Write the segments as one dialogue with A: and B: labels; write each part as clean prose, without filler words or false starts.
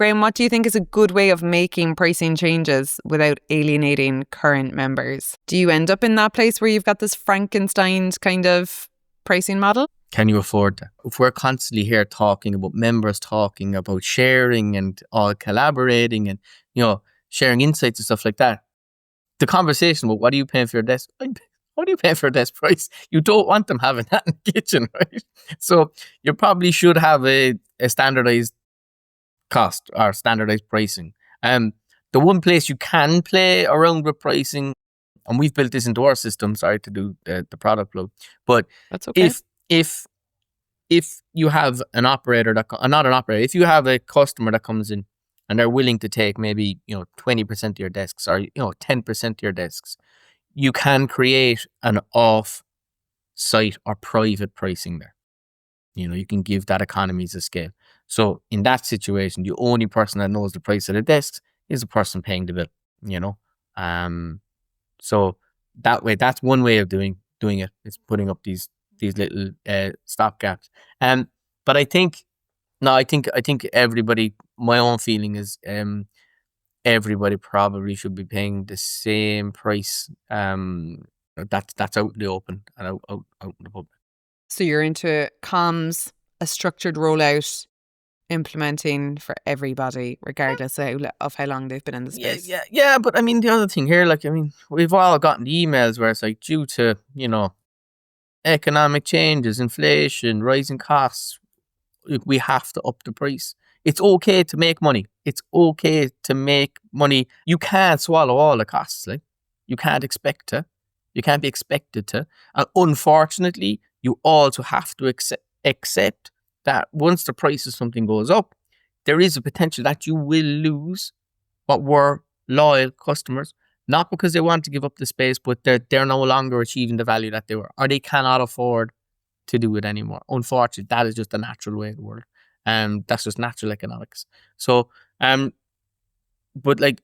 A: Graham, what do you think is a good way of making pricing changes without alienating current members? Do you end up in that place where you've got this Frankenstein kind of pricing model?
B: Can you afford that? If we're constantly here talking about members, talking about sharing and all collaborating and, sharing insights and stuff like that, the conversation about what are you paying for your desk? What are you paying for a desk price? You don't want them having that in the kitchen, right? So you probably should have a standardized cost or standardized pricing. The one place you can play around with pricing, and we've built this into our system, sorry to do the product plug, but
A: That's okay.
B: if you have an operator not an operator, if you have a customer that comes in and they're willing to take maybe 20% of your desks or 10% of your desks, you can create an off-site or private pricing there. You can give that economies of scale. So in that situation, the only person that knows the price of the desks is the person paying the bill. So that way, that's one way of doing it. It's putting up these little stopgaps. But I think everybody. My own feeling is everybody probably should be paying the same price. That's out in the open and out in the public.
A: So you're into comms, a structured rollout, implementing for everybody, regardless of how long they've been in the space.
B: Yeah. But I mean, the other thing here, we've all gotten the emails where it's like, due to economic changes, inflation, rising costs, we have to up the price. It's okay to make money. It's okay to make money. You can't swallow all the costs. You can't expect to. You can't be expected to. And unfortunately, you also have to accept that once the price of something goes up, there is a potential that you will lose what were loyal customers, not because they want to give up the space, but they're no longer achieving the value that they were, or they cannot afford to do it anymore. Unfortunately, that is just the natural way of the world. That's just natural economics. So, but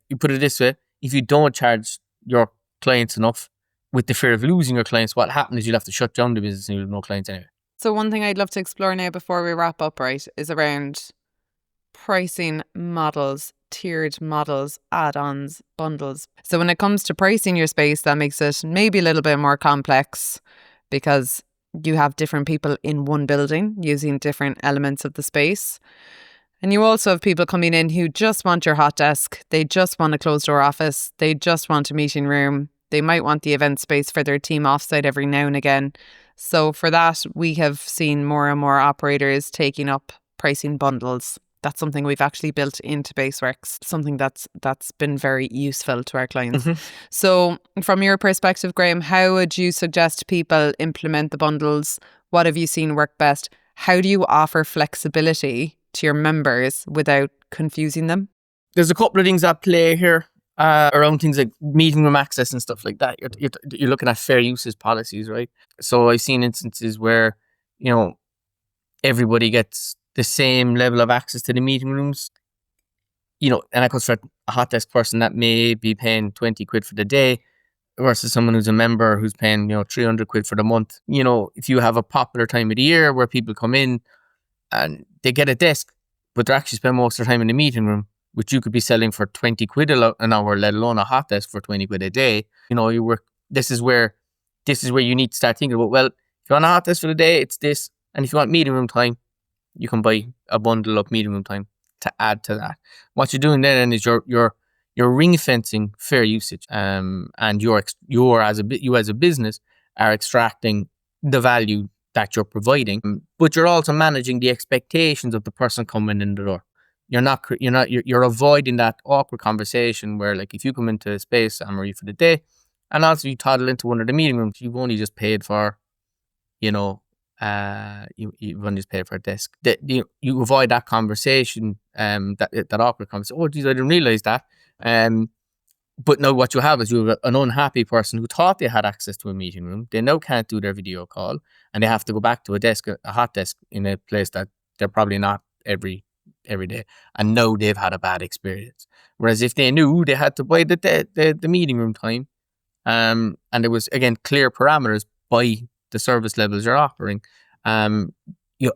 B: you put it this way, if you don't charge your clients enough with the fear of losing your clients, what happens is you'll have to shut down the business and you'll have no clients anyway.
A: So one thing I'd love to explore now before we wrap up, right, is around pricing models, tiered models, add-ons, bundles. So when it comes to pricing your space, that makes it maybe a little bit more complex because you have different people in one building using different elements of the space. And you also have people coming in who just want your hot desk. They just want a closed door office. They just want a meeting room. They might want the event space for their team offsite every now and again. So for that, we have seen more and more operators taking up pricing bundles. That's something we've actually built into BaseWorks, something that's been very useful to our clients. Mm-hmm. So from your perspective, Graham, how would you suggest people implement the bundles? What have you seen work best? How do you offer flexibility to your members without confusing them?
B: There's a couple of things at play here around things like meeting room access and stuff like that. You're looking at fair usage policies, right? So I've seen instances where, everybody gets the same level of access to the meeting rooms, and that goes for a hot desk person that may be paying 20 quid for the day versus someone who's a member who's paying, 300 quid for the month. If you have a popular time of the year where people come in and they get a desk, but they actually spend most of their time in the meeting room, which you could be selling for 20 quid an hour, let alone a hot desk for 20 quid a day. This is where you need to start thinking about, well, if you want a hot desk for the day, it's this. And if you want meeting room time, you can buy a bundle of meeting room time to add to that. What you're doing then is you're ring fencing fair usage, and you as a business are extracting the value that you're providing, but you're also managing the expectations of the person coming in the door. You're avoiding that awkward conversation where, if you come into a space, Anne-Marie, for the day, and also you toddle into one of the meeting rooms, you've only just paid for, you've only just paid for a desk. You avoid that conversation, that awkward conversation. Oh, geez, I didn't realize that. But now what you have is you have an unhappy person who thought they had access to a meeting room. They now can't do their video call, and they have to go back to a hot desk in a place that they're probably not every day, and now they've had a bad experience. Whereas if they knew they had to buy the meeting room time, and there was, again, clear parameters by the service levels you're offering,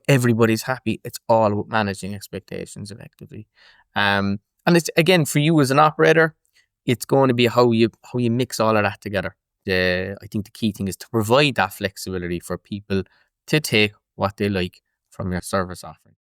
B: everybody's happy. It's all about managing expectations effectively. And it's, again, for you as an operator, it's going to be how you mix all of that together. I think the key thing is to provide that flexibility for people to take what they like from your service offering.